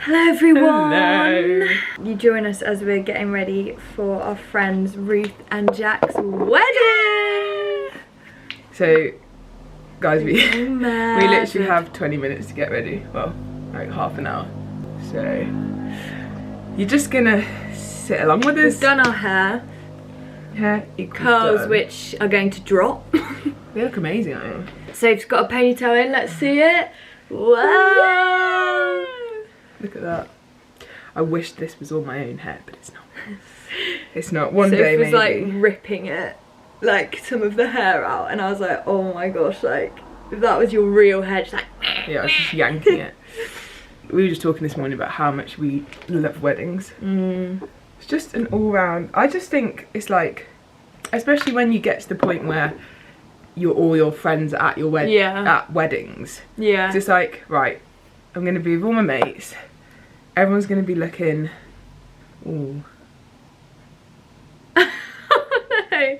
Hello everyone! Hello! You join us as we're getting ready for our friends Ruth and Jack's wedding! So, guys, we literally have 20 minutes to get ready. Well, like half an hour. So, you're just gonna sit along with us. We've done our hair. Hair Curls done. which are going to drop. They look amazing, aren't they? Soph's got a ponytail in, let's see it. Wow! Look at that. I wish this was all my own hair, but it's not. It's not. One day Soph was maybe. like ripping it, like some of the hair out, and I was like, oh my gosh, like if that was your real hair, just like. Yeah, I was just yanking it. We were just talking this morning about how much we love weddings. It's just an all-round. I just think it's like, especially when you get to the point where all your friends are at your at weddings. Yeah. It's just like, right, I'm gonna be with all my mates. Everyone's gonna be looking. Ooh. No.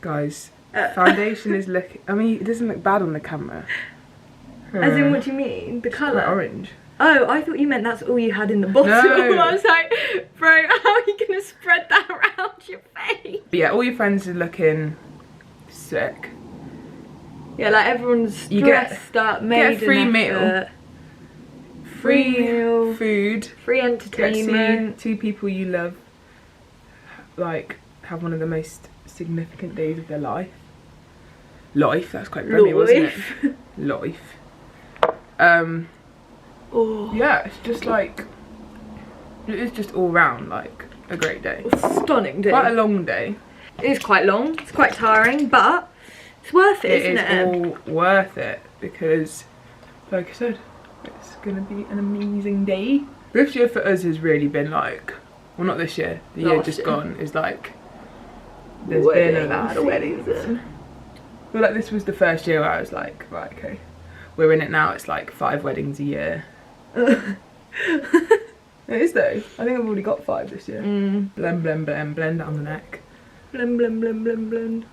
Guys, foundation is looking. I mean, it doesn't look bad on the camera. As in, what do you mean? The Like colour? orange. Oh, I thought you meant that's all you had in the bottle. No. I was like, bro, how are you gonna spread that around your face? But yeah, all your friends are looking sick. Yeah, like everyone's You dressed up, made get a free an meal. effort. Free meal. food. Free Get to see entertainment. 2 people you love, like, have one of the most significant days of their life. That's quite funny, wasn't it? Life. Oh, Yeah, it's just like, it is just all round like a great day. stunning day. Quite a long day. It is quite long, it's quite tiring, but it's worth it, isn't it? It is all worth it because, like I said, it's gonna be an amazing day. This year for us has really been like, well, not this year, the year just gone is like, there's been a lot of weddings. I feel like this was the first year where I was like, right, okay, we're in it now. It's like 5 weddings a year. It is though. I think I've already got 5 this year. Blend, blend, blend, blend down the neck. Blend, blend, blend, blend, blend.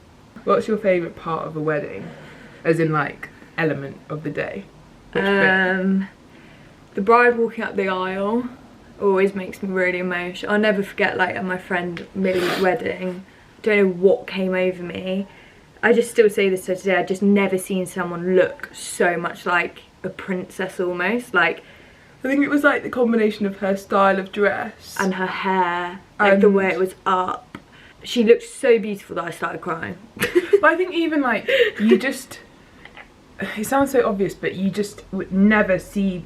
What's your favourite part of a wedding? As in like element of the day? Which bit? The bride walking up the aisle always makes me really emotional. I'll never forget, like, at my friend Millie's wedding, don't know what came over me. I just still say this to today, I've just never seen someone look so much like a princess almost. Like, I think it was like the combination of her style of dress and her hair, like the way it was up. She looked so beautiful that I started crying. But I think even like, you just, it sounds so obvious, but you just would never see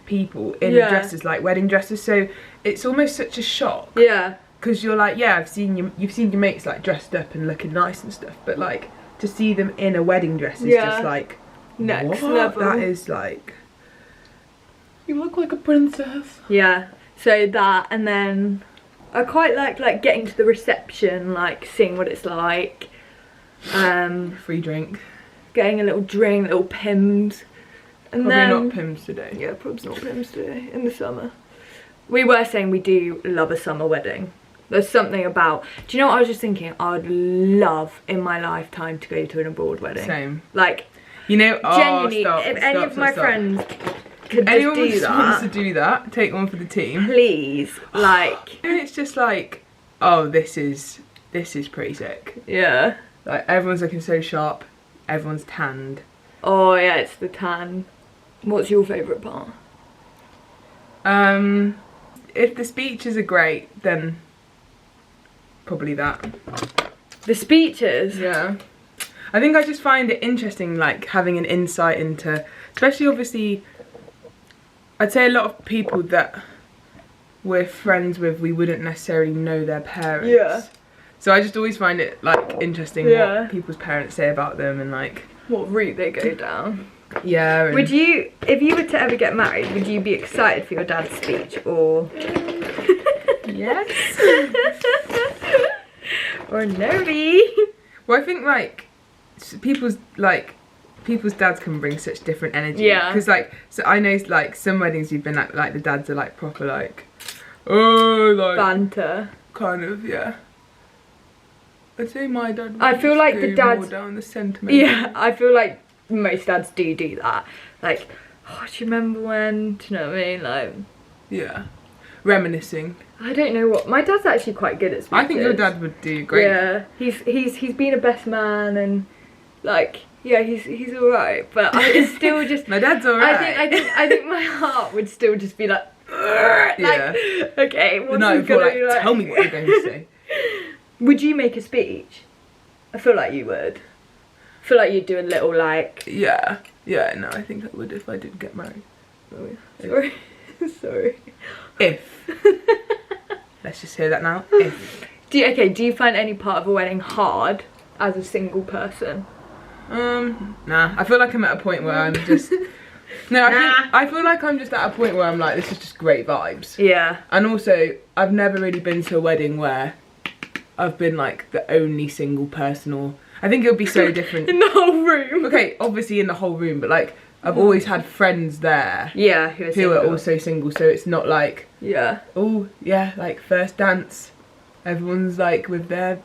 people in dresses like wedding dresses, so it's almost such a shock. Yeah. Because you're like, yeah, you've seen your mates like dressed up and looking nice and stuff, but like to see them in a wedding dress is just like next what? level. That is like, you look like a princess. Yeah. So that, and then I quite like getting to the reception, like seeing what it's like. Free drink. Getting a little drink, little pims. And Probably then, not Pims today. yeah, probably not pims today, in the summer. We were saying we do love a summer wedding. There's something about, do you know what I was just thinking? I would love in my lifetime to go to an abroad wedding. Same. Like, you know, genuinely, if any of my friends could anyone just do just wants that, to do that, take one for the team. please, like. And it's just like, oh, this is pretty sick. Yeah. Like, everyone's looking so sharp, everyone's tanned. Oh yeah, it's the tan. What's your favourite part? If the speeches are great, then probably that. The speeches? Yeah. I think I just find it interesting, like, having an insight into, especially obviously, I'd say a lot of people that we're friends with, we wouldn't necessarily know their parents. Yeah. So I just always find it, like, interesting what people's parents say about them and, like, what route they go down. Yeah. Would you, if you were to ever get married, would you be excited for your dad's speech, or? Yes. Or nervy? Well, I think like people's dads can bring such different energy. Yeah. Because like, so I know like some weddings you've been at, like the dads are like proper like, oh, like Banter. kind of, yeah. I'd say my dad. I feel like the dads more down the sentiment. Yeah, I feel like most dads do that. Like, Oh, do you remember when? Do you know what I mean? Like, yeah, reminiscing. I don't know what. My dad's actually quite good at speeches. I think your dad would do great. Yeah, he's been a best man and like, yeah, he's all right. But it's still just. My dad's all right. I think my heart would still just be like, yeah. Okay, what's no, he gonna do? Like, tell me what you're going to say. Would you make a speech? I feel like you would. I feel like you'd do a little like. Yeah, no, I think I would if I did get married. Oh, sorry, sorry. If. Let's just hear that now. If. Do you find any part of a wedding hard as a single person? Nah. I feel like I'm at a point where I'm just. No, I feel like I'm just at a point where I'm like, this is just great vibes. Yeah. And also, I've never really been to a wedding where I've been like the only single person, or I think it would be so different. In the whole room. Okay, obviously in the whole room, but like I've always had friends there. Yeah, who are also single, so it's not like, yeah. Oh, yeah, like first dance, everyone's like with their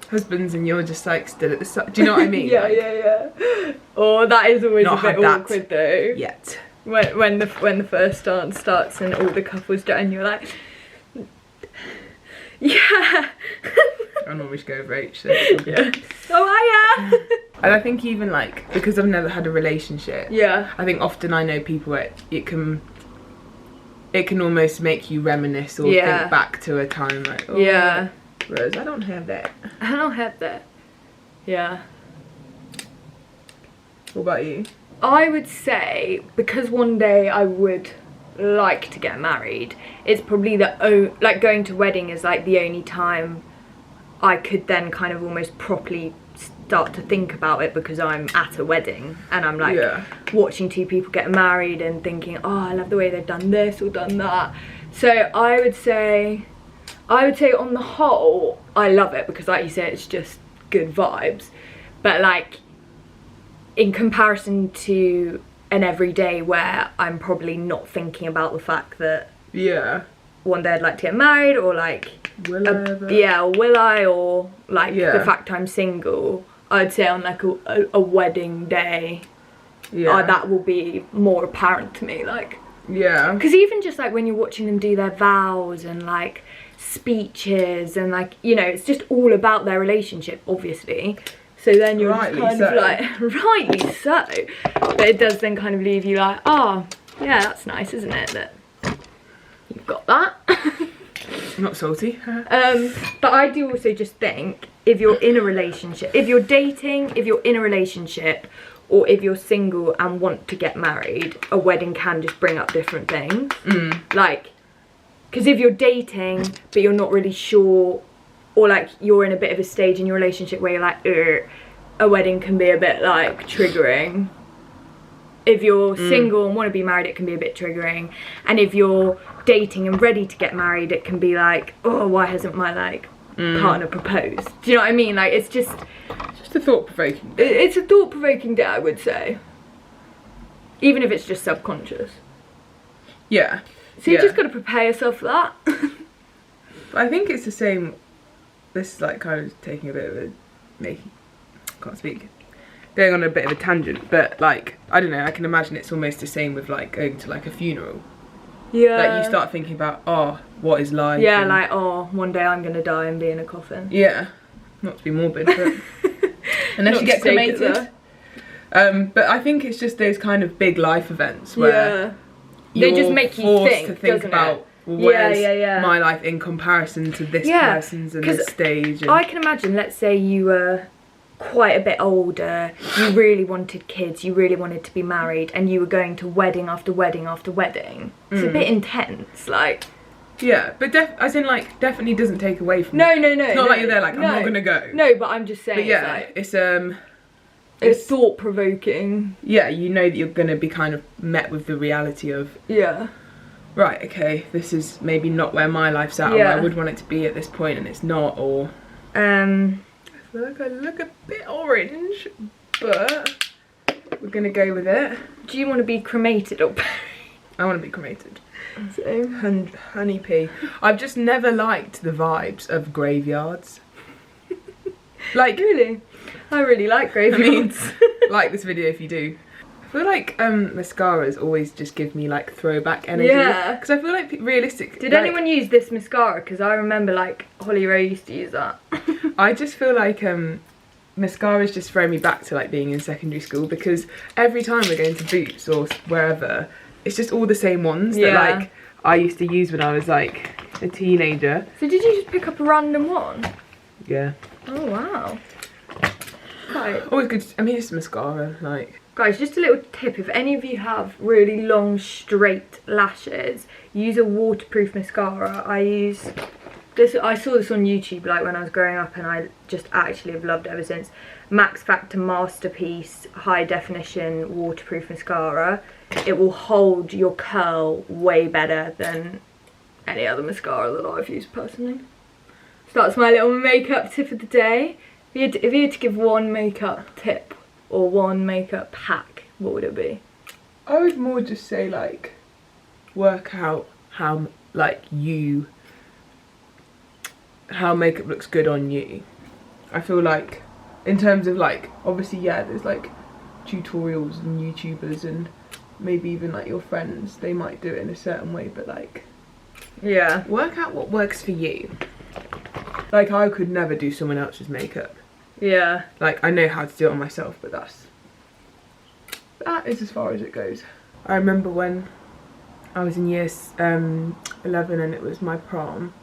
husbands and you're just like still at the side. Do you know what I mean? Yeah, like, yeah. Oh, that is always a bit awkward though. Yet. When the first dance starts and all the couples do it and you're like, yeah. I normally just go with Rach. So yeah. Oh, hiya. And I think even like, because I've never had a relationship. Yeah. I think often I know people where it can almost make you reminisce or think back to a time like, oh, yeah. Rose, I don't have that. I don't have that. Yeah. What about you? I would say, because one day I would like to get married, it's probably like going to wedding is like the only time I could then kind of almost properly start to think about it, because I'm at a wedding and I'm like watching two people get married and thinking, oh, I love the way they've done this or done that. So I would say on the whole I love it, because like you said, it's just good vibes. But like in comparison to an everyday where I'm probably not thinking about the fact that one day I'd like to get married, or like will I, or like the fact I'm single, I'd say on like a wedding day, that will be more apparent to me. Like, because even just like when you're watching them do their vows and like speeches and like, you know, it's just all about their relationship, obviously. So then you're just kind of like, rightly so. But it does then kind of leave you like, oh, yeah, that's nice, isn't it? That you've got that. Not salty. But I do also just think, if you're in a relationship, if you're dating, if you're in a relationship, or if you're single and want to get married, a wedding can just bring up different things. Like, because if you're dating but you're not really sure, or like you're in a bit of a stage in your relationship where you're like, a wedding can be a bit like triggering. If you're single and want to be married, it can be a bit triggering. And if you're dating and ready to get married, it can be like, oh, why hasn't my like partner proposed? Do you know what I mean? Like, it's just a thought-provoking day. It's a thought-provoking day, I would say. Even if it's just subconscious. Yeah. So you just got to prepare yourself for that. I think it's the same. This is like kind of taking a bit of a can't speak. Going on a bit of a tangent, but like, I don't know, I can imagine it's almost the same with like going to like a funeral. Yeah. Like you start thinking about, oh, what is life? Yeah, and like, oh, one day I'm gonna die and be in a coffin. Yeah. Not to be morbid, but unless you get cremated. But I think it's just those kind of big life events where they just make you think about where's my life in comparison to this person's and this stage. And I can imagine, let's say you were quite a bit older, you really wanted kids, you really wanted to be married, and you were going to wedding after wedding after wedding. It's a bit intense, like. Yeah, but as in like definitely doesn't take away from No. It's not like you're there like, I'm not gonna go. No, but I'm just saying. But yeah, it's thought provoking. Yeah, you know that you're gonna be kind of met with the reality of right, okay, this is maybe not where my life's at, or I would want it to be at this point, and it's not, or I feel like I look a bit orange, but we're gonna go with it. Do you want to be cremated or buried? I want to be cremated. Same. Honey pea. I've just never liked the vibes of graveyards. Like, really? I really like graveyards. I mean, like this video if you do. I feel like mascaras always just give me like throwback energy. Yeah. Because I feel like realistic. Did anyone use this mascara? Because I remember like Holly Ray used to use that. I just feel like mascaras just throw me back to like being in secondary school, because every time we're going to Boots or wherever, it's just all the same ones that like I used to use when I was like a teenager. So did you just pick up a random one? Yeah. Oh wow. Right. Always good. I mean, it's mascara, like. Guys, just a little tip, if any of you have really long straight lashes, use a waterproof mascara. I use this, I saw this on YouTube like when I was growing up, and I just actually have loved it ever since. Max Factor Masterpiece High Definition Waterproof Mascara. It will hold your curl way better than any other mascara that I've used personally. So that's my little makeup tip of the day. If you had to give one makeup tip or one makeup hack, what would it be? I would more just say like work out how makeup looks good on you. I feel like in terms of like, obviously yeah, there's like tutorials and YouTubers and maybe even like your friends, they might do it in a certain way, but like, yeah, work out what works for you. Like I could never do someone else's makeup. Yeah. Like I know how to do it on myself, but that is as far as it goes. I remember when I was in year 11 and it was my prom,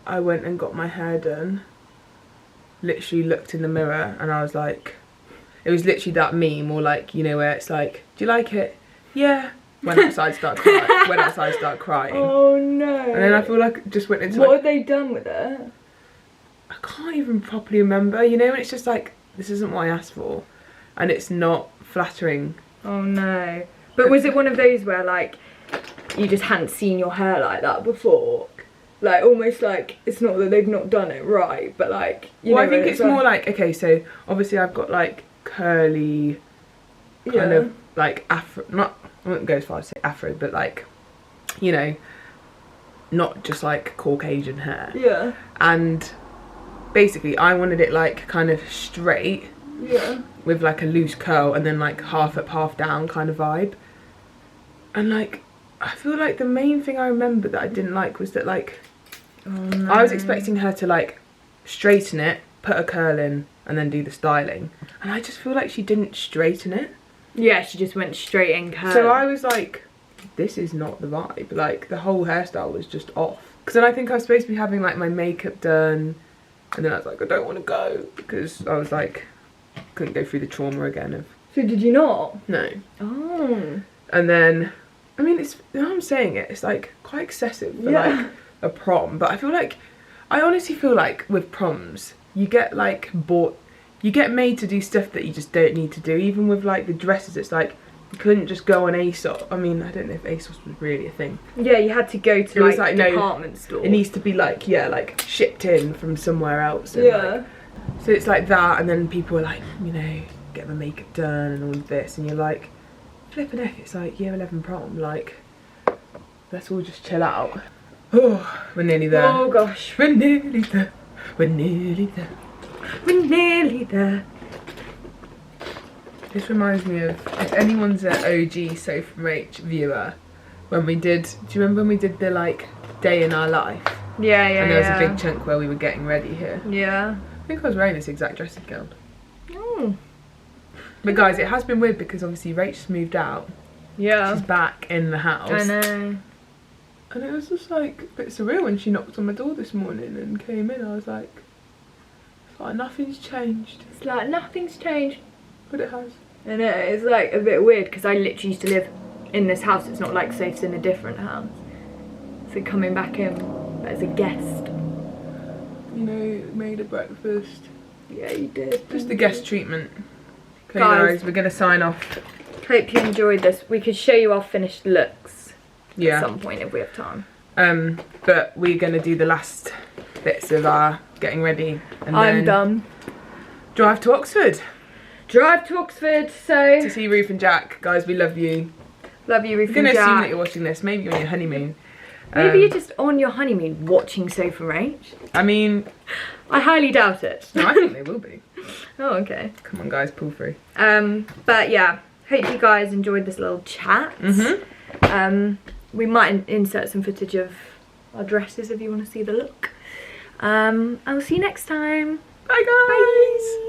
I went and got my hair done. Literally looked in the mirror and I was like, it was literally that meme, or like, you know, where it's like, do you like it? Yeah. Went outside, start crying. Oh no. And then I feel like just went into what had they done with it? I can't even properly remember, you know, and it's just like, this isn't what I asked for, and it's not flattering. Oh no. But was it one of those where like you just hadn't seen your hair like that before? Like almost like it's not that they've not done it right, but like, you know, I think it's more like, okay, so obviously I've got like curly kind of like afro, not, I wouldn't go as far as say afro, but like, you know, not just like Caucasian hair. Yeah. And basically I wanted it like kind of straight, with like a loose curl and then like half up half down kind of vibe. And like I feel like the main thing I remember that I didn't like was that like, I was expecting her to like straighten it, put a curl in and then do the styling, and I just feel like she didn't straighten it. Yeah, she just went straight in curl. So I was like, this is not the vibe. Like the whole hairstyle was just off. Because then I think I was supposed to be having like my makeup done, and then I was like, I don't want to go, because I was like, couldn't go through the trauma again of. So did you not? No. Oh. And then, I mean, it's, now I'm saying it, it's like quite excessive for like a prom, but I feel like, I honestly feel like with proms, you get like you get made to do stuff that you just don't need to do. Even with like the dresses, it's like, you couldn't just go on ASOS. I mean, I don't know if ASOS was really a thing. Yeah, you had to go to like department store. It needs to be like, yeah, like shipped in from somewhere else. And like, so it's like that, and then people are like, you know, get my makeup done and all of this, and you're like, flipping heck, it's like year 11 prom, like, let's all just chill out. Oh, we're nearly there. Oh gosh. We're nearly there. We're nearly there. We're nearly there. This reminds me of, if anyone's an OG Soph and Rach viewer, when we did, do you remember when we did the like day in our life? Yeah, and there was a big chunk where we were getting ready here. Yeah. I think I was wearing this exact dress again. Oh. But guys, it has been weird because obviously Rach's moved out. Yeah. She's back in the house. I know. And it was just like a bit surreal when she knocked on my door this morning and came in. I was like, it's like nothing's changed. It's like nothing's changed. But it has. I know, it's like a bit weird because I literally used to live in this house. It's not like Soph's in a different house. So coming back in as a guest. You know, made a breakfast. Yeah, you did. Just the guest treatment. Okay guys, we're going to sign off. Hope you enjoyed this. We could show you our finished looks at some point if we have time. But we're going to do the last bits of our getting ready. And I'm then done. Drive to Oxford. Drive to Oxford, so... To see Ruth and Jack. Guys, we love you. Love you, Ruth and Jack. I'm going to assume that you're watching this. Maybe on your honeymoon. Maybe you're just on your honeymoon watching Soph and Rach. I mean... I highly doubt it. No, I think they will be. Oh, okay. Come on, guys, pull through. But yeah, hope you guys enjoyed this little chat. We might insert some footage of our dresses if you want to see the look. I will see you next time. Bye guys. Bye.